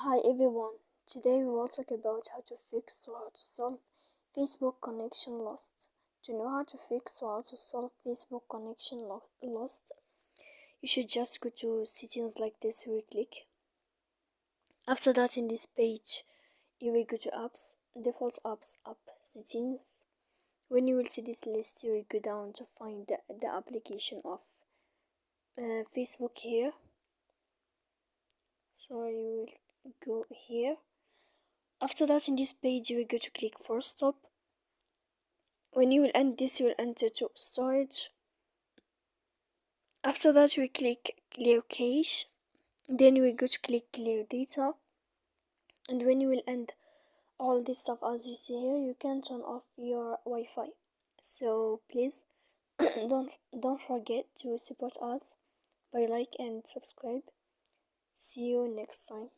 Hi everyone, today we will talk about how to fix or how to solve Facebook connection lost. To know how to fix or how to solve Facebook connection lost, you should just go to settings like this, you will click. After that, in this page, you will go to apps, default apps, app settings. When you will see this list, you will go down to find the application of Facebook here. So you will go here. After that, in this page, you will go to click for stop. When you will end this, you will enter to storage. After that, you will click clear cache. Then you will go to click clear data. And when you will end all this stuff as you see here, you can turn off your Wi-Fi. So please don't forget to support us by like and subscribe. See you next time.